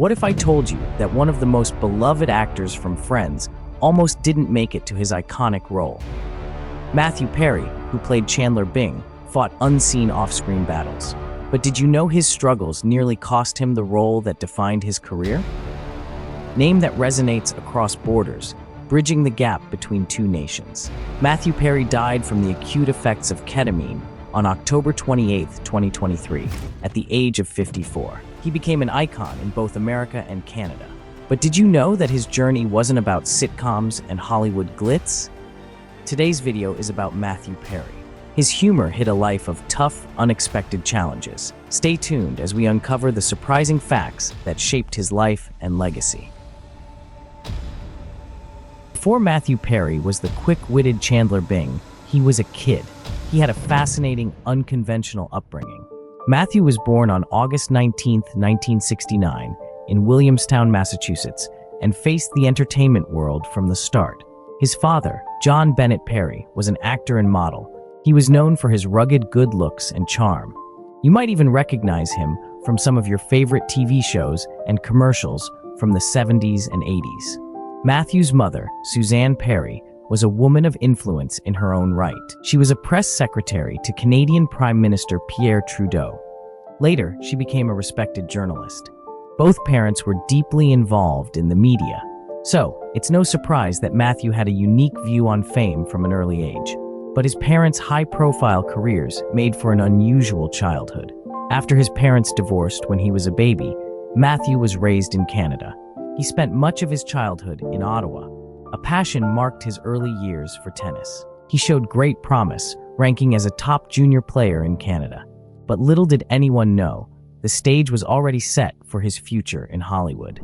What if I told you that one of the most beloved actors from Friends almost didn't make it to his iconic role? Matthew Perry, who played Chandler Bing, fought unseen off-screen battles. But did you know his struggles nearly cost him the role that defined his career? Name that resonates across borders, bridging the gap between two nations. Matthew Perry died from the acute effects of ketamine on October 28, 2023, at the age of 54. He became an icon in both America and Canada. But did you know that his journey wasn't about sitcoms and Hollywood glitz? Today's video is about Matthew Perry. His humor hid a life of tough, unexpected challenges. Stay tuned as we uncover the surprising facts that shaped his life and legacy. Before Matthew Perry was the quick-witted Chandler Bing, he was a kid. He had a fascinating, unconventional upbringing. Matthew was born on August 19, 1969, in Williamstown, Massachusetts, and faced the entertainment world from the start. His father, John Bennett Perry, was an actor and model. He was known for his rugged good looks and charm. You might even recognize him from some of your favorite TV shows and commercials from the 70s and 80s. Matthew's mother, Suzanne Perry, was a woman of influence in her own right. She was a press secretary to Canadian Prime Minister Pierre Trudeau. Later, she became a respected journalist. Both parents were deeply involved in the media. So, it's no surprise that Matthew had a unique view on fame from an early age. But his parents' high-profile careers made for an unusual childhood. After his parents divorced when he was a baby, Matthew was raised in Canada. He spent much of his childhood in Ottawa. A passion marked his early years for tennis. He showed great promise, ranking as a top junior player in Canada. But little did anyone know, the stage was already set for his future in Hollywood.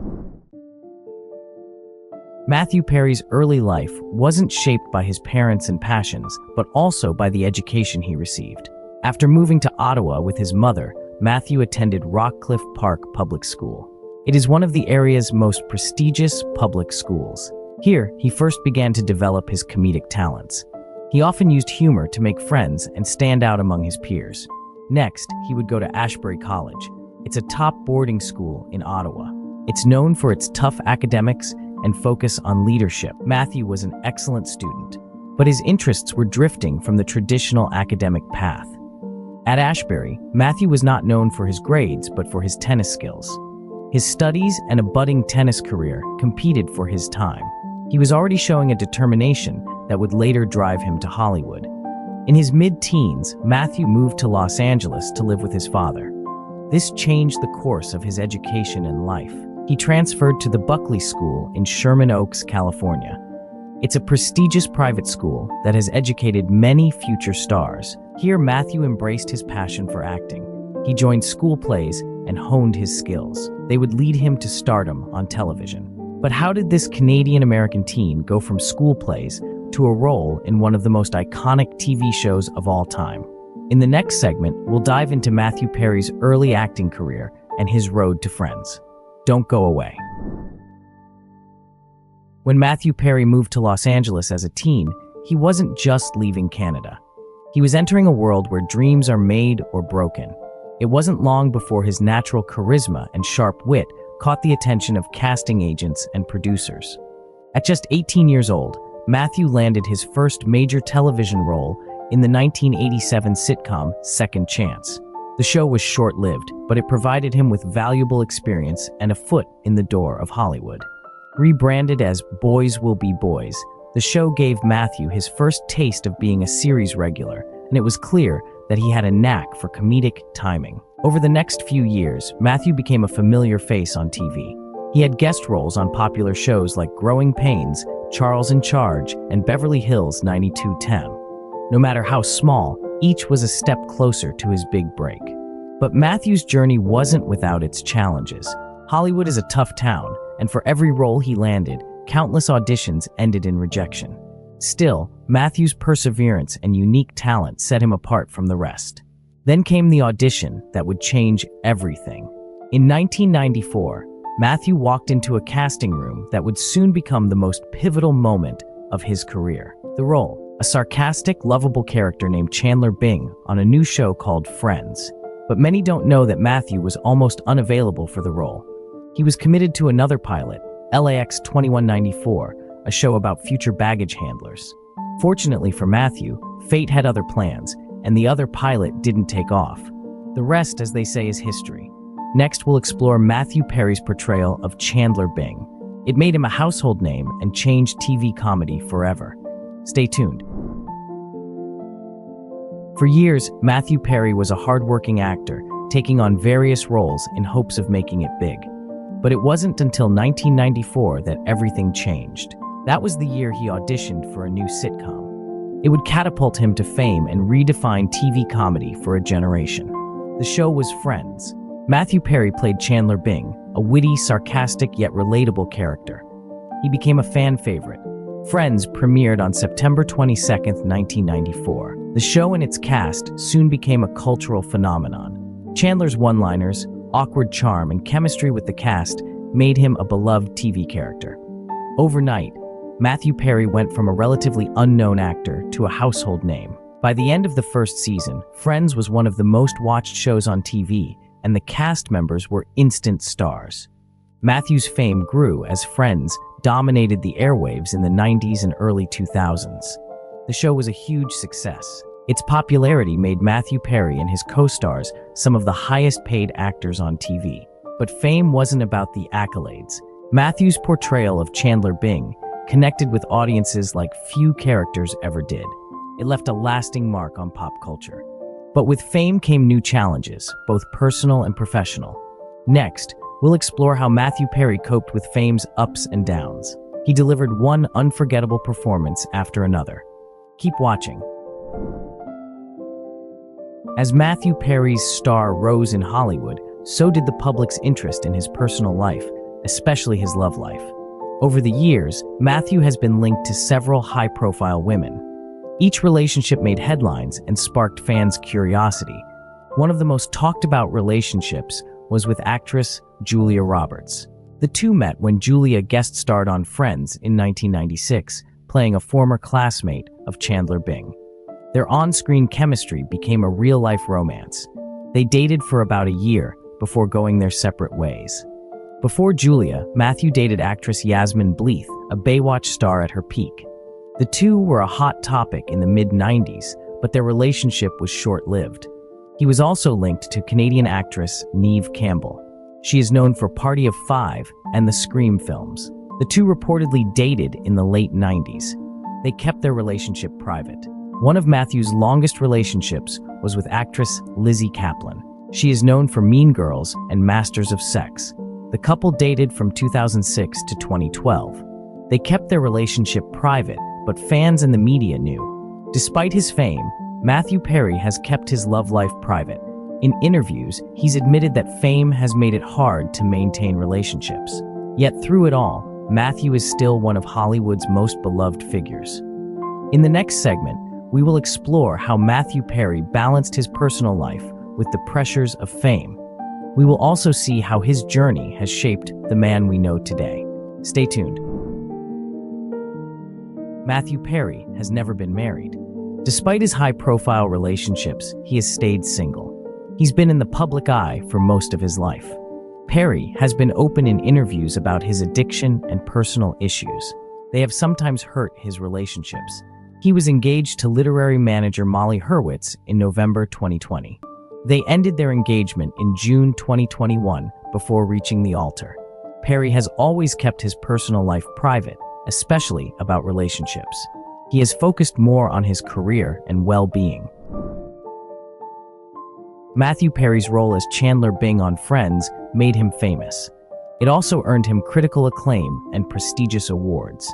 Matthew Perry's early life wasn't shaped by his parents and passions, but also by the education he received. After moving to Ottawa with his mother, Matthew attended Rockcliffe Park Public School. It is one of the area's most prestigious public schools. Here, he first began to develop his comedic talents. He often used humor to make friends and stand out among his peers. Next, he would go to Ashbury College. It's a top boarding school in Ottawa. It's known for its tough academics and focus on leadership. Matthew was an excellent student, but his interests were drifting from the traditional academic path. At Ashbury, Matthew was not known for his grades, but for his tennis skills. His studies and a budding tennis career competed for his time. He was already showing a determination that would later drive him to Hollywood. In his mid-teens, Matthew moved to Los Angeles to live with his father. This changed the course of his education and life. He transferred to the Buckley School in Sherman Oaks, California. It's a prestigious private school that has educated many future stars. Here, Matthew embraced his passion for acting. He joined school plays and honed his skills. They would lead him to stardom on television. But how did this Canadian-American teen go from school plays to a role in one of the most iconic TV shows of all time? In the next segment, we'll dive into Matthew Perry's early acting career and his road to Friends. Don't go away. When Matthew Perry moved to Los Angeles as a teen, he wasn't just leaving Canada. He was entering a world where dreams are made or broken. It wasn't long before his natural charisma and sharp wit caught the attention of casting agents and producers. At just 18 years old, Matthew landed his first major television role in the 1987 sitcom Second Chance. The show was short-lived, but it provided him with valuable experience and a foot in the door of Hollywood. Rebranded as Boys Will Be Boys, the show gave Matthew his first taste of being a series regular, and it was clear that he had a knack for comedic timing. Over the next few years, Matthew became a familiar face on TV. He had guest roles on popular shows like Growing Pains, Charles in Charge, and Beverly Hills 90210. No matter how small, each was a step closer to his big break. But Matthew's journey wasn't without its challenges. Hollywood is a tough town, and for every role he landed, countless auditions ended in rejection. Still, Matthew's perseverance and unique talent set him apart from the rest. Then came the audition that would change everything. In 1994, Matthew walked into a casting room that would soon become the most pivotal moment of his career. The role, a sarcastic, lovable character named Chandler Bing on a new show called Friends. But many don't know that Matthew was almost unavailable for the role. He was committed to another pilot, LAX 2194, a show about future baggage handlers. Fortunately for Matthew, fate had other plans, and the other pilot didn't take off. The rest, as they say, is history. Next, we'll explore Matthew Perry's portrayal of Chandler Bing. It made him a household name and changed TV comedy forever. Stay tuned. For years, Matthew Perry was a hardworking actor, taking on various roles in hopes of making it big. But it wasn't until 1994 that everything changed. That was the year he auditioned for a new sitcom. It would catapult him to fame and redefine TV comedy for a generation. The show was Friends. Matthew Perry played Chandler Bing, a witty, sarcastic yet relatable character. He became a fan favorite. Friends premiered on September 22, 1994. The show and its cast soon became a cultural phenomenon. Chandler's one-liners, awkward charm, and chemistry with the cast made him a beloved TV character. Overnight, Matthew Perry went from a relatively unknown actor to a household name. By the end of the first season, Friends was one of the most watched shows on TV, and the cast members were instant stars. Matthew's fame grew as Friends dominated the airwaves in the 90s and early 2000s. The show was a huge success. Its popularity made Matthew Perry and his co-stars some of the highest-paid actors on TV. But fame wasn't about the accolades. Matthew's portrayal of Chandler Bing connected with audiences like few characters ever did. It left a lasting mark on pop culture. But with fame came new challenges, both personal and professional. Next, we'll explore how Matthew Perry coped with fame's ups and downs. He delivered one unforgettable performance after another. Keep watching. As Matthew Perry's star rose in Hollywood, so did the public's interest in his personal life, especially his love life. Over the years, Matthew has been linked to several high-profile women. Each relationship made headlines and sparked fans' curiosity. One of the most talked-about relationships was with actress Julia Roberts. The two met when Julia guest-starred on Friends in 1996, playing a former classmate of Chandler Bing. Their on-screen chemistry became a real-life romance. They dated for about a year before going their separate ways. Before Julia, Matthew dated actress Yasmin Bleeth, a Baywatch star at her peak. The two were a hot topic in the mid-90s, but their relationship was short-lived. He was also linked to Canadian actress Neve Campbell. She is known for Party of Five and the Scream films. The two reportedly dated in the late 90s. They kept their relationship private. One of Matthew's longest relationships was with actress Lizzie Kaplan. She is known for Mean Girls and Masters of Sex. The couple dated from 2006 to 2012. They kept their relationship private, but fans and the media knew. Despite his fame, Matthew Perry has kept his love life private. In interviews, he's admitted that fame has made it hard to maintain relationships. Yet through it all, Matthew is still one of Hollywood's most beloved figures. In the next segment, we will explore how Matthew Perry balanced his personal life with the pressures of fame. We will also see how his journey has shaped the man we know today. Stay tuned. Matthew Perry has never been married. Despite his high-profile relationships, he has stayed single. He's been in the public eye for most of his life. Perry has been open in interviews about his addiction and personal issues. They have sometimes hurt his relationships. He was engaged to literary manager Molly Hurwitz in November 2020. They ended their engagement in June 2021 before reaching the altar. Perry has always kept his personal life private, especially about relationships. He has focused more on his career and well-being. Matthew Perry's role as Chandler Bing on Friends made him famous. It also earned him critical acclaim and prestigious awards.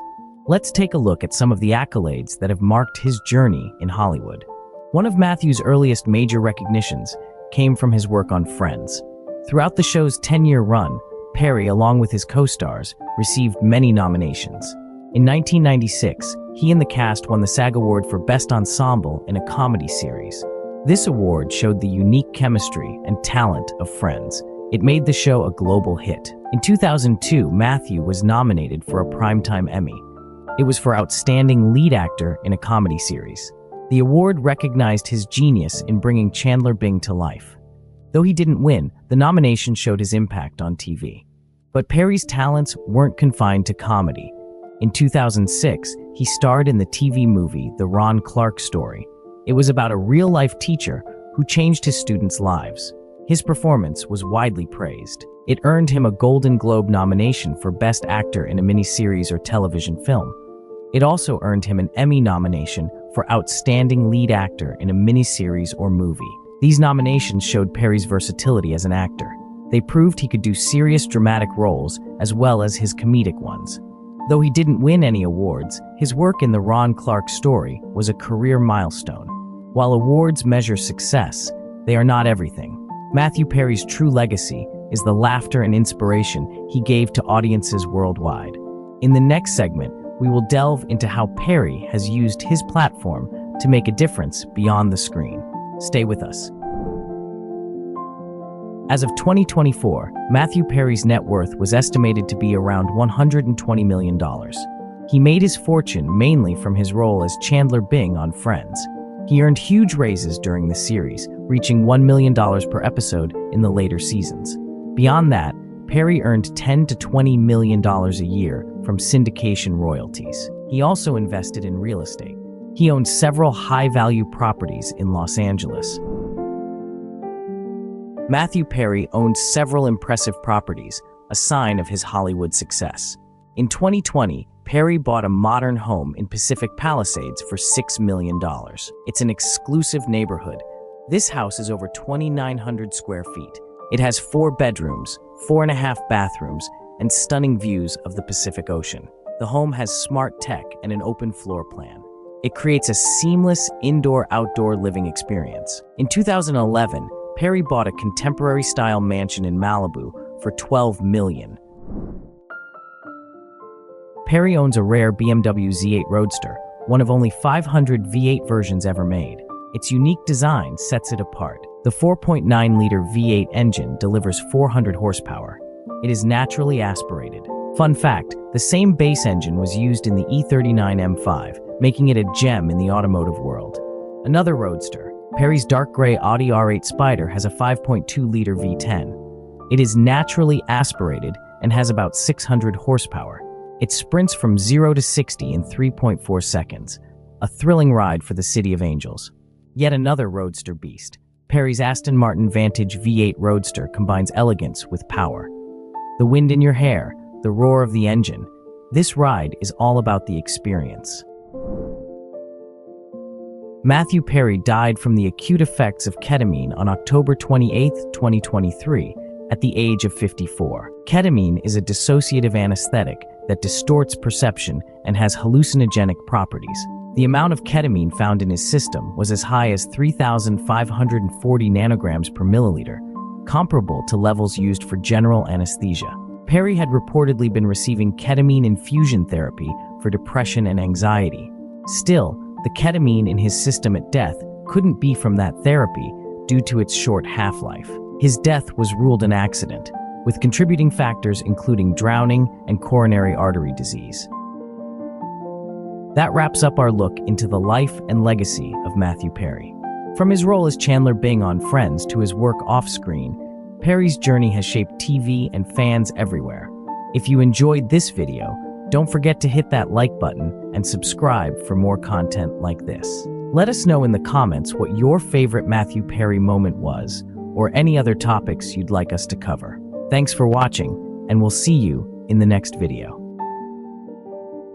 Let's take a look at some of the accolades that have marked his journey in Hollywood. One of Matthew's earliest major recognitions came from his work on Friends. Throughout the show's 10-year run, Perry, along with his co-stars, received many nominations. In 1996, he and the cast won the SAG Award for Best Ensemble in a Comedy Series. This award showed the unique chemistry and talent of Friends. It made the show a global hit. In 2002, Matthew was nominated for a Primetime Emmy. It was for Outstanding Lead Actor in a Comedy Series. The award recognized his genius in bringing Chandler Bing to life. Though he didn't win, the nomination showed his impact on TV. But Perry's talents weren't confined to comedy. In 2006, he starred in the TV movie The Ron Clark Story. It was about a real-life teacher who changed his students' lives. His performance was widely praised. It earned him a Golden Globe nomination for Best Actor in a Miniseries or Television Film. It also earned him an Emmy nomination for Outstanding Lead Actor in a Miniseries or Movie. These nominations showed Perry's versatility as an actor. They proved he could do serious dramatic roles as well as his comedic ones. Though he didn't win any awards, his work in The Ron Clark Story was a career milestone. While awards measure success, they are not everything. Matthew Perry's true legacy is the laughter and inspiration he gave to audiences worldwide. In the next segment, we will delve into how Perry has used his platform to make a difference beyond the screen. Stay with us. As of 2024, Matthew Perry's net worth was estimated to be around $120 million. He made his fortune mainly from his role as Chandler Bing on Friends. He earned huge raises during the series, reaching $1 million per episode in the later seasons. Beyond that, Perry earned $10 to $20 million a year from syndication royalties. He also invested in real estate. He owned several high-value properties in Los Angeles. Matthew Perry owned several impressive properties, a sign of his Hollywood success. In 2020, Perry bought a modern home in Pacific Palisades for $6 million. It's an exclusive neighborhood. This house is over 2,900 square feet. It has 4 bedrooms, 4.5 bathrooms, and stunning views of the Pacific Ocean. The home has smart tech and an open floor plan. It creates a seamless indoor-outdoor living experience. In 2011, Perry bought a contemporary-style mansion in Malibu for $12 million. Perry owns a rare BMW Z8 Roadster, one of only 500 V8 versions ever made. Its unique design sets it apart. The 4.9-liter V8 engine delivers 400 horsepower. It is naturally aspirated. Fun fact, the same base engine was used in the E39 M5, making it a gem in the automotive world. Another Roadster, Perry's dark gray Audi R8 Spider, has a 5.2-liter V10. It is naturally aspirated and has about 600 horsepower. It sprints from 0 to 60 in 3.4 seconds, a thrilling ride for the City of Angels. Yet another Roadster beast, Perry's Aston Martin Vantage V8 Roadster, combines elegance with power. The wind in your hair, the roar of the engine. This ride is all about the experience. Matthew Perry died from the acute effects of ketamine on October 28, 2023, at the age of 54. Ketamine is a dissociative anesthetic that distorts perception and has hallucinogenic properties. The amount of ketamine found in his system was as high as 3,540 nanograms per milliliter, comparable to levels used for general anesthesia. Perry had reportedly been receiving ketamine infusion therapy for depression and anxiety. Still, the ketamine in his system at death couldn't be from that therapy due to its short half-life. His death was ruled an accident, with contributing factors including drowning and coronary artery disease. That wraps up our look into the life and legacy of Matthew Perry. From his role as Chandler Bing on Friends to his work off-screen, Perry's journey has shaped TV and fans everywhere. If you enjoyed this video, don't forget to hit that like button and subscribe for more content like this. Let us know in the comments what your favorite Matthew Perry moment was, or any other topics you'd like us to cover. Thanks for watching, and we'll see you in the next video.